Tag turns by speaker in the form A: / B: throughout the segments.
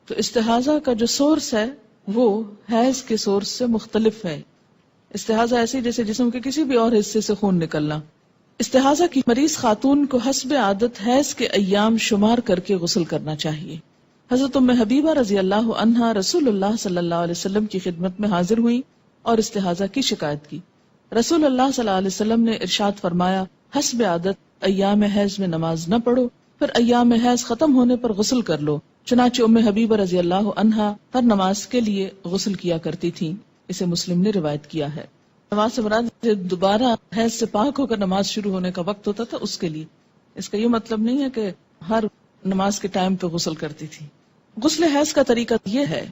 A: تو استحاضہ کا جو سورس ہے وہ حیض کے سورس سے مختلف ہے. استحاضہ ایسے جیسے جسم کے کسی بھی اور حصے سے خون نکلنا. استحاضہ کی مریض خاتون کو حسب عادت حیض کے ایام شمار کر کے غسل کرنا چاہیے. حضرت ام حبیبہ رضی اللہ عنہا رسول اللہ صلی اللہ علیہ وسلم کی خدمت میں حاضر ہوئی اور استحاضہ کی شکایت کی. رسول اللہ صلی اللہ علیہ وسلم نے ارشاد فرمایا حسب عادت ایام حیض میں نماز نہ پڑھو، پھر ایام حیض ختم ہونے پر غسل کر لو. چنانچہ ام حبیبہ رضی اللہ عنہا ہر نماز کے لیے غسل کیا کرتی تھیں. اسے مسلم نے روایت کیا ہے. نماز سے مراد دوبارہ حیض سے پاک ہو کر نماز شروع ہونے کا وقت ہوتا تھا اس کے لیے. اس کا یہ مطلب نہیں ہے کہ ہر نماز کے ٹائم پہ غسل کرتی تھی. غسل حیض کا طریقہ یہ ہے.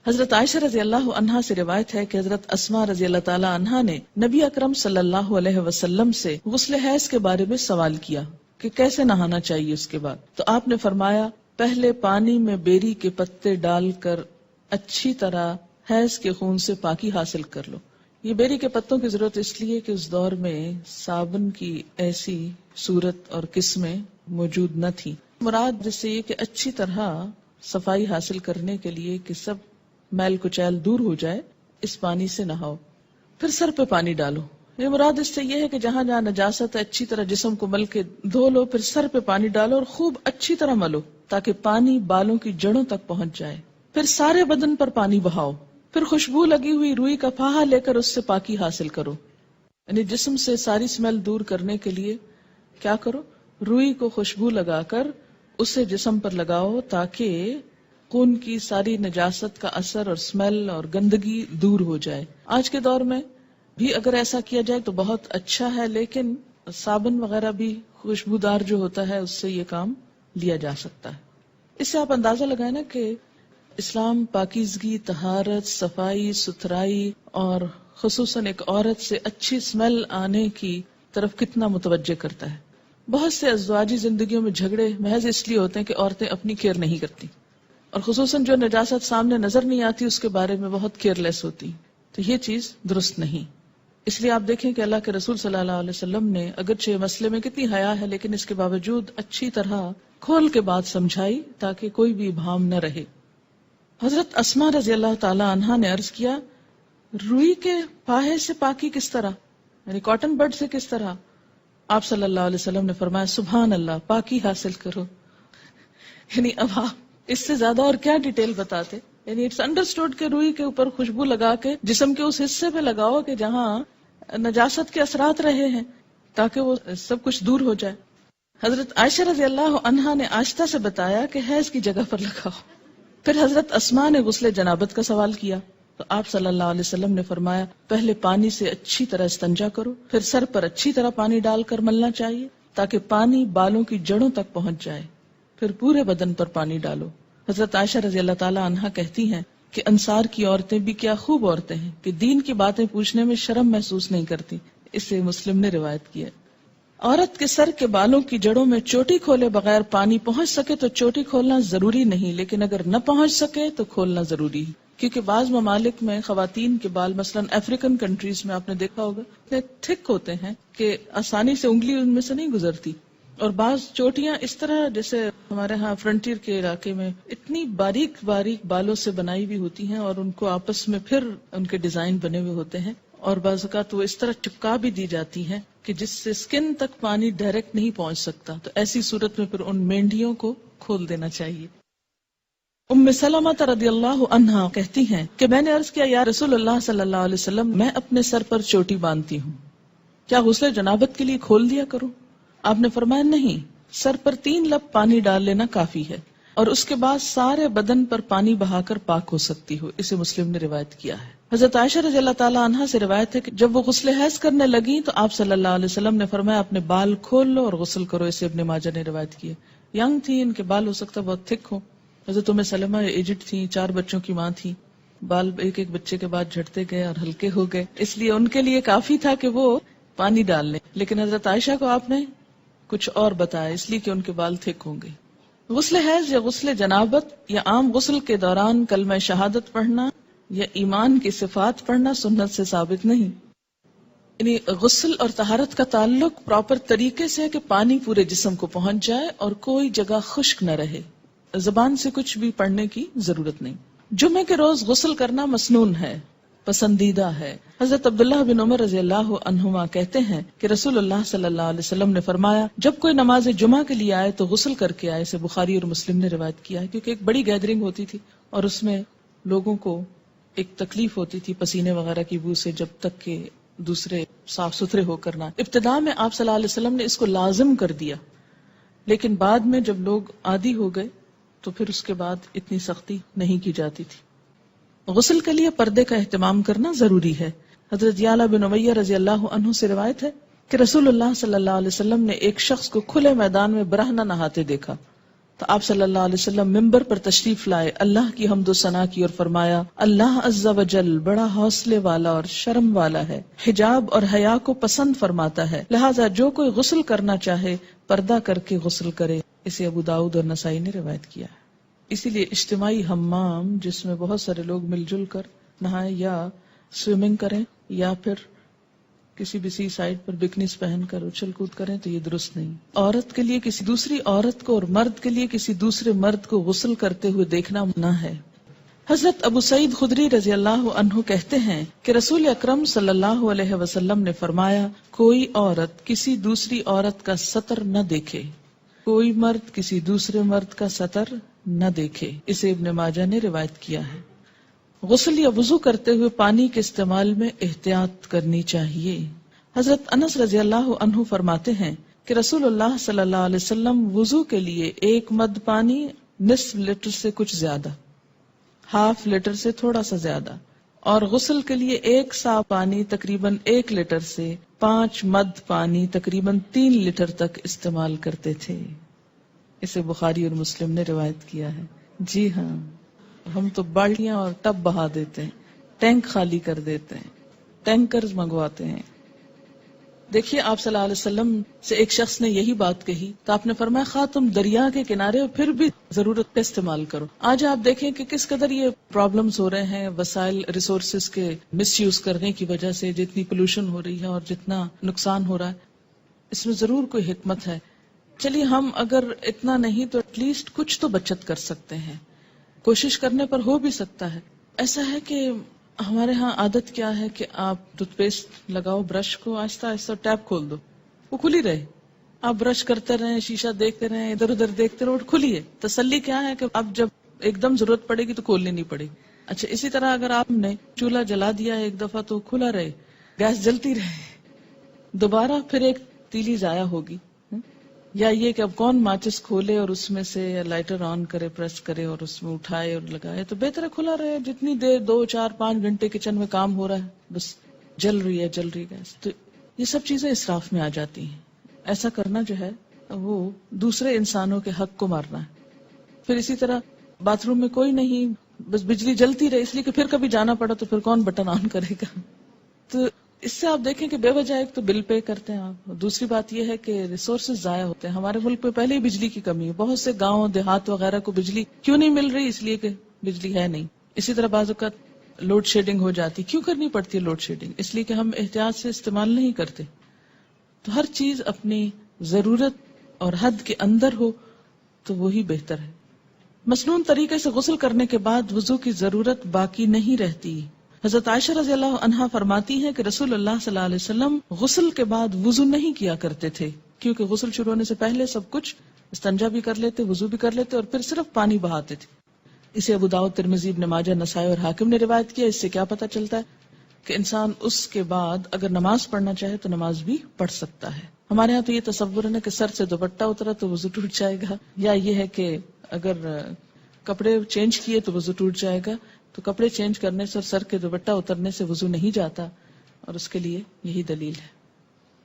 A: حضرت عائشہ رضی اللہ عنہا سے روایت ہے کہ حضرت اسماء رضی اللہ تعالی عنہا نے نبی اکرم صلی اللہ علیہ وسلم سے غسل حیض کے بارے میں سوال کیا کہ کیسے نہانا چاہیے اس کے بعد. تو آپ نے فرمایا پہلے پانی میں بیری کے پتے ڈال کر اچھی طرح حیض کے خون سے پاکی حاصل کر لو. یہ بیری کے پتوں کی ضرورت اس لیے کہ اس دور میں صابن کی ایسی صورت اور قسمیں موجود نہ تھی. مراد جس سے یہ کہ اچھی طرح صفائی حاصل کرنے کے لیے کہ سب میل کچیل دور ہو جائے اس پانی سے نہاؤ. پھر سر پہ پانی ڈالو. یہ مراد اس سے یہ ہے کہ جہاں جہاں نجاست ہے اچھی طرح جسم کو مل کے دھو لو. پھر سر پہ پانی ڈالو اور خوب اچھی طرح ملو تاکہ پانی بالوں کی جڑوں تک پہنچ جائے. پھر سارے بدن پر پانی بہاؤ. پھر خوشبو لگی ہوئی روئی کا پھاہا لے کر اس سے پاکی حاصل کرو. یعنی جسم سے ساری اسمیل دور کرنے کے لیے کیا کرو؟ روئی کو خوشبو لگا کر اسے جسم پر لگاؤ تاکہ خون کی ساری نجاست کا اثر اور اسمیل اور گندگی دور ہو جائے. آج کے دور میں بھی اگر ایسا کیا جائے تو بہت اچھا ہے، لیکن صابن وغیرہ بھی خوشبودار جو ہوتا ہے اس سے یہ کام لیا جا سکتا ہے. اس سے آپ اندازہ لگائیں نا کہ اسلام پاکیزگی، طہارت، صفائی ستھرائی اور خصوصاً ایک عورت سے اچھی اسمیل آنے کی طرف کتنا متوجہ کرتا ہے. بہت سے ازواجی زندگیوں میں جھگڑے محض اس لیے ہوتے ہیں کہ عورتیں اپنی کیئر نہیں کرتی، اور خصوصاً جو نجاست سامنے نظر نہیں آتی اس کے بارے میں بہت کیئر لیس ہوتی. تو یہ چیز درست نہیں. اس لیے آپ دیکھیں کہ اللہ کے رسول صلی اللہ علیہ وسلم نے اگرچہ مسئلے میں کتنی حیا ہے لیکن اس کے باوجود اچھی طرح کھول کے بات سمجھائی تاکہ کوئی بھی ابہام نہ رہے. حضرت اسماء رضی اللہ تعالی عنہا نے عرض کیا روئی کے پاہے سے پاکی کس طرح، یعنی کاٹن بڈ سے کس طرح؟ آپ صلی اللہ علیہ وسلم نے فرمایا سبحان اللہ، پاکی حاصل کرو. یعنی اب آپ اس سے زیادہ اور کیا ڈیٹیل بتاتے؟ یعنی اٹس انڈرسٹوڈ کہ روئی کے اوپر خوشبو لگا کے جسم کے اس حصے پہ لگاؤ کہ جہاں نجاست کے اثرات رہے ہیں تاکہ وہ سب کچھ دور ہو جائے. حضرت عائشہ رضی اللہ عنہا نے آہستہ سے بتایا کہ حیض کی جگہ پر لگاؤ. پھر حضرت اسماء نے غسل جنابت کا سوال کیا تو آپ صلی اللہ علیہ وسلم نے فرمایا پہلے پانی سے اچھی طرح استنجا کرو، پھر سر پر اچھی طرح پانی ڈال کر ملنا چاہیے تاکہ پانی بالوں کی جڑوں تک پہنچ جائے، پھر پورے بدن پر پانی ڈالو. حضرت عائشہ رضی اللہ تعالی عنہا کہتی ہیں کہ انصار کی عورتیں بھی کیا خوب عورتیں ہیں کہ دین کی باتیں پوچھنے میں شرم محسوس نہیں کرتی. اسے مسلم نے روایت کیا. عورت کے سر کے بالوں کی جڑوں میں چوٹی کھولے بغیر پانی پہنچ سکے تو چوٹی کھولنا ضروری نہیں، لیکن اگر نہ پہنچ سکے تو کھولنا ضروری ہے، کیونکہ بعض ممالک میں خواتین کے بال مثلا افریقن کنٹریز میں آپ نے دیکھا ہوگا اتنے تھک ہوتے ہیں کہ آسانی سے انگلی ان میں سے نہیں گزرتی، اور بعض چوٹیاں اس طرح جیسے ہمارے ہاں فرنٹیئر کے علاقے میں اتنی باریک باریک بالوں سے بنائی ہوئی ہوتی ہیں اور ان کو آپس میں پھر ان کے ڈیزائن بنے ہوئے ہوتے ہیں، اور بعض اوقات وہ اس طرح چپکا بھی دی جاتی ہیں کہ جس سے سکن تک پانی ڈائریکٹ نہیں پہنچ سکتا. تو ایسی صورت میں پھر ان مینڈیوں کو کھول دینا چاہیے. ام سلمہ رضی اللہ عنہا کہتی ہیں کہ میں نے عرض کیا یا رسول اللہ صلی اللہ علیہ وسلم میں اپنے سر پر چوٹی باندھتی ہوں، کیا غسل جنابت کے لیے کھول دیا کروں؟ آپ نے فرمایا نہیں، سر پر 3 لب پانی ڈال لینا کافی ہے اور اس کے بعد سارے بدن پر پانی بہا کر پاک ہو سکتی ہو. اسے مسلم نے روایت کیا ہے. حضرت عائشہ رضی اللہ تعالی عنہا سے روایت ہے کہ جب وہ غسل حیض کرنے لگی تو آپ صلی اللہ علیہ وسلم نے فرمایا اپنے بال کھول لو اور غسل کرو. اسے ابن ماجہ نے روایت کی ہے. ینگ تھی، ان کے بال ہو سکتا بہت تھک ہو. حضرت ام سلمہ ایجڈ تھی، 4 بچوں کی ماں تھی، بال ایک ایک بچے کے بعد جھڑتے گئے اور ہلکے ہو گئے، اس لیے ان کے لیے کافی تھا کہ وہ پانی ڈال لیں. لیکن حضرت عائشہ کو آپ نے کچھ اور بتایا اس لیے کہ ان کے بال تھک ہوں گے. غسل حیض یا غسل جنابت یا عام غسل کے دوران کلمہ شہادت پڑھنا یا ایمان کی صفات پڑھنا سنت سے ثابت نہیں. یعنی غسل اور طہارت کا تعلق پراپر طریقے سے ہے کہ پانی پورے جسم کو پہنچ جائے اور کوئی جگہ خشک نہ رہے. زبان سے کچھ بھی پڑھنے کی ضرورت نہیں. جمعے کے روز غسل کرنا مسنون ہے، پسندیدہ ہے. حضرت عبداللہ بن عمر رضی اللہ عنہما کہتے ہیں کہ رسول اللہ صلی اللہ علیہ وسلم نے فرمایا جب کوئی نماز جمعہ کے لیے آئے تو غسل کر کے آئے. اسے بخاری اور مسلم نے روایت کیا ہے، کیونکہ ایک بڑی گیدرنگ ہوتی تھی اور اس میں لوگوں کو ایک تکلیف ہوتی تھی پسینے وغیرہ کی بو سے، جب تک کہ دوسرے صاف ستھرے ہو کر نہ. ابتداء میں آپ صلی اللہ علیہ وسلم نے اس کو لازم کر دیا، لیکن بعد میں جب لوگ عادی ہو گئے تو پھر اس کے بعد اتنی سختی نہیں کی جاتی تھی. غسل کے لیے پردے کا اہتمام کرنا ضروری ہے. حضرت یعلا بن امیہ رضی اللہ عنہ سے روایت ہے کہ رسول اللہ صلی اللہ علیہ وسلم نے ایک شخص کو کھلے میدان میں برہنہ نہاتے دیکھا تو آپ صلی اللہ علیہ وسلم ممبر پر تشریف لائے، اللہ کی حمد و ثنا کی اور فرمایا اللہ عز و جل بڑا حوصلے والا اور شرم والا ہے، حجاب اور حیا کو پسند فرماتا ہے، لہذا جو کوئی غسل کرنا چاہے پردہ کر کے غسل کرے. اسے ابو داؤد اور نسائی نے روایت کیا ہے. اسی لیے اجتماعی حمام جس میں بہت سارے لوگ مل جل کر نہائیں یا سوئمنگ کریں یا پھر کسی بھی سی سائڈ پر بکنیز پہن کر اچھل کود کریں تو یہ درست نہیں. عورت کے لیے کسی دوسری عورت کو اور مرد کے لیے کسی دوسرے مرد کو غسل کرتے ہوئے دیکھنا منع ہے. حضرت ابو سعید خدری رضی اللہ عنہ کہتے ہیں کہ رسول اکرم صلی اللہ علیہ وسلم نے فرمایا کوئی عورت کسی دوسری عورت کا سطر نہ دیکھے، کوئی مرد کسی دوسرے مرد کا سطر نہ دیکھے. اسے ابن ماجہ نے روایت کیا ہے. غسل یا وضو کرتے ہوئے پانی کے استعمال میں احتیاط کرنی چاہیے. حضرت انس رضی اللہ عنہ فرماتے ہیں کہ رسول اللہ صلی اللہ علیہ وسلم وضو کے لیے 1 مد پانی نصف لیٹر سے کچھ زیادہ، ½ لیٹر سے تھوڑا سا زیادہ، اور غسل کے لیے 1 سا پانی تقریباً 1 لیٹر سے 5 مد پانی تقریباً 3 لیٹر تک استعمال کرتے تھے. اسے بخاری اور مسلم نے روایت کیا ہے. جی ہاں، ہم تو بالٹیاں اور ٹب بہا دیتے ہیں، ٹینک خالی کر دیتے ہیں، ٹینکرز منگواتے ہیں. دیکھیے آپ صلی اللہ علیہ وسلم سے ایک شخص نے یہی بات کہی تو آپ نے فرمایا خواہ تم دریا کے کنارے ہو پھر بھی ضرورت کا استعمال کرو. آج آپ دیکھیں کہ کس قدر یہ پرابلمز ہو رہے ہیں وسائل ریسورسز کے مس یوز کرنے کی وجہ سے، جتنی پولوشن ہو رہی ہے اور جتنا نقصان ہو رہا ہے. اس میں ضرور کوئی حکمت ہے. چلیے ہم اگر اتنا نہیں تو ایٹ لیسٹ کچھ تو بچت کر سکتے ہیں، کوشش کرنے پر ہو بھی سکتا ہے. ایسا ہے کہ ہمارے ہاں عادت کیا ہے کہ آپ ٹوتھ پیسٹ لگاؤ، برش کو آہستہ آہستہ ٹیپ کھول دو، وہ کھلی رہے، آپ برش کرتے رہیں، شیشہ دیکھتے رہیں، ادھر ادھر دیکھتے رہو، کھلی ہے. تسلی کیا ہے کہ اب جب ایک دم ضرورت پڑے گی تو کھولنی نہیں پڑے گی. اچھا اسی طرح اگر آپ نے چولہا جلا دیا ایک دفعہ تو کھلا رہے، گیس جلتی رہے، دوبارہ پھر ایک تیلی ضائع ہوگی. یا یہ کہ اب کون ماچس کھولے اور اس میں سے لائٹر آن کرے، پریس کرے اور اس میں اٹھائے اور لگائے، تو بہتر ہے کھلا رہے. جتنی دیر 2 4 5 گھنٹے کچن میں کام ہو رہا ہے بس جل رہی ہے گیس. تو یہ سب چیزیں اسراف میں آ جاتی ہیں. ایسا کرنا جو ہے وہ دوسرے انسانوں کے حق کو مارنا ہے. پھر اسی طرح باتھ روم میں کوئی نہیں، بس بجلی جلتی رہے، اس لیے کہ پھر کبھی جانا پڑا تو پھر کون بٹن آن کرے گا. تو اس سے آپ دیکھیں کہ بے وجہ ایک تو بل پے کرتے ہیں آپ، دوسری بات یہ ہے کہ ریسورسز ضائع ہوتے ہیں. ہمارے ملک میں پہلے ہی بجلی کی کمی ہے، بہت سے گاؤں دیہات وغیرہ کو بجلی کیوں نہیں مل رہی؟ اس لیے کہ بجلی ہے نہیں. اسی طرح بعض اوقات لوڈ شیڈنگ ہو جاتی. کیوں کرنی پڑتی ہے لوڈ شیڈنگ؟ اس لیے کہ ہم احتیاط سے استعمال نہیں کرتے. تو ہر چیز اپنی ضرورت اور حد کے اندر ہو تو وہی بہتر ہے. مسنون طریقے سے غسل کرنے کے بعد وضو کی ضرورت باقی نہیں رہتی. حضرت عائشہ رضی اللہ عنہا فرماتی ہیں کہ رسول اللہ صلی اللہ علیہ وسلم غسل کے بعد وضو نہیں کیا کرتے تھے، کیونکہ غسل شروع ہونے سے پہلے سب کچھ استنجا بھی کر لیتے، وضو بھی کر لیتے اور پھر صرف پانی بہاتے تھے. اسے ابو داؤد، ترمذی، ابن ماجہ، نسائی اور حاکم نے روایت کیا. اس سے کیا پتہ چلتا ہے کہ انسان اس کے بعد اگر نماز پڑھنا چاہے تو نماز بھی پڑھ سکتا ہے. ہمارے ہاں تو یہ تصور ہے کہ سر سے دوپٹہ اترا تو وضو ٹوٹ جائے گا، یا یہ ہے کہ اگر کپڑے چینج کیے تو وضو ٹوٹ جائے گا. تو کپڑے چینج کرنے سے اور سر کے دوپٹہ اترنے سے وضو نہیں جاتا، اور اس کے لیے یہی دلیل ہے.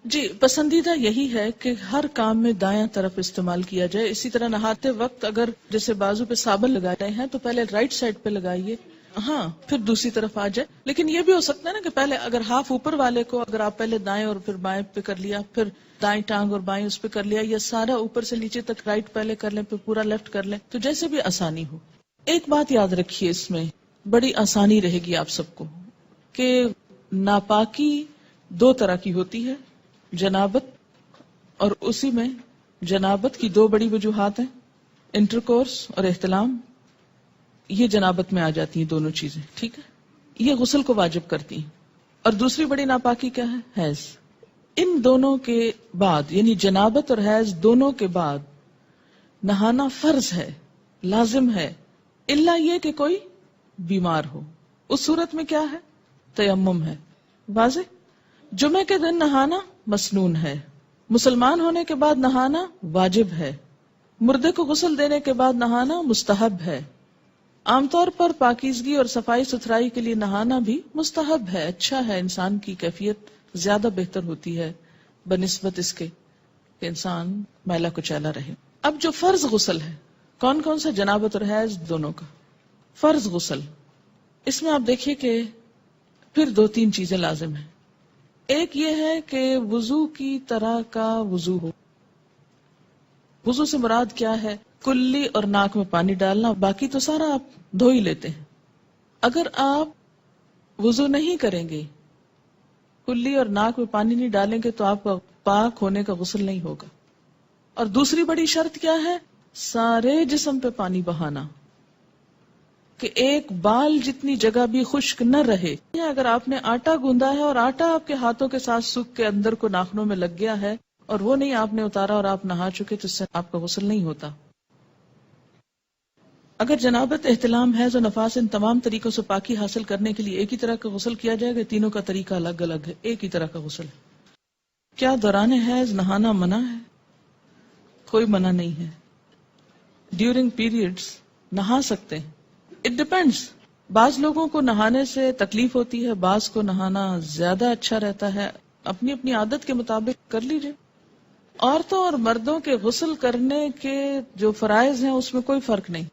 A: جی پسندیدہ یہی ہے کہ ہر کام میں دایاں طرف استعمال کیا جائے. اسی طرح نہاتے وقت اگر جیسے بازو پہ صابن لگا رہے ہیں تو پہلے رائٹ سائڈ پہ لگائیے، ہاں پھر دوسری طرف آ جائے. لیکن یہ بھی ہو سکتا ہے نا کہ پہلے اگر ہاف اوپر والے کو اگر آپ پہلے دائیں اور پھر بائیں پہ کر لیا، پھر دائیں ٹانگ اور بائیں اس پہ کر لیا، یا سارا اوپر سے نیچے تک رائٹ پہلے کر لیں پھر پورا لیفٹ کر لیں، تو جیسے بھی آسانی ہو. ایک بات یاد رکھیے، اس میں بڑی آسانی رہے گی آپ سب کو کہ ناپاکی 2 طرح کی ہوتی ہے، جنابت، اور اسی میں جنابت کی 2 بڑی وجوہات ہیں. انٹرکورس اور احتلام، یہ جنابت میں آ جاتی ہیں دونوں چیزیں، ٹھیک ہے، یہ غسل کو واجب کرتی ہیں. اور دوسری بڑی ناپاکی کیا ہے؟ حیض. ان دونوں کے بعد، یعنی جنابت اور حیض دونوں کے بعد نہانا فرض ہے، لازم ہے، الا یہ کہ کوئی بیمار ہو. اس صورت میں کیا ہے؟ تیمم ہے. واضح. جمعے کے دن نہانا مسنون ہے، مسلمان ہونے کے بعد نہانا واجب ہے، مردے کو غسل دینے کے بعد نہانا مستحب ہے. عام طور پر پاکیزگی اور صفائی ستھرائی کے لیے نہانا بھی مستحب ہے، اچھا ہے، انسان کی کیفیت زیادہ بہتر ہوتی ہے بنسبت اس کے کہ انسان میلا کچیلا رہے. اب جو فرض غسل ہے، کون کون سا؟ جنابت اور حیض دونوں کا فرض غسل. اس میں آپ دیکھیے کہ پھر 2-3 چیزیں لازم ہیں. ایک یہ ہے کہ وضو کی طرح کا وضو ہو. وضو سے مراد کیا ہے؟ کلی اور ناک میں پانی ڈالنا، باقی تو سارا آپ دھو ہی لیتے ہیں. اگر آپ وضو نہیں کریں گے، کلی اور ناک میں پانی نہیں ڈالیں گے، تو آپ کا پاک ہونے کا غسل نہیں ہوگا. اور دوسری بڑی شرط کیا ہے؟ سارے جسم پہ پانی بہانا، کہ ایک بال جتنی جگہ بھی خشک نہ رہے. اگر آپ نے آٹا گوندا ہے اور آٹا آپ کے ہاتھوں کے ساتھ سوکھ کے اندر کو ناخنوں میں لگ گیا ہے اور وہ نہیں آپ نے اتارا اور آپ نہا چکے، تو اس سے آپ کا غسل نہیں ہوتا. اگر جنابت، احتلام، حیض و نفاس ان تمام طریقوں سے پاکی حاصل کرنے کے لیے ایک ہی طرح کا غسل کیا جائے گا، تینوں کا طریقہ الگ الگ ہے، ایک ہی طرح کا غسل ہے. کیا دوران حیض نہانا منع ہے؟ کوئی منع نہیں ہے. ڈیورنگ پیریڈز نہا سکتے ہیں. It depends. بعض لوگوں کو نہانے سے تکلیف ہوتی ہے، بعض کو نہانا زیادہ اچھا رہتا ہے. اپنی اپنی عادت کے مطابق کر لیجیے. عورتوں اور مردوں کے غسل کرنے کے جو فرائض ہیں اس میں کوئی فرق نہیں.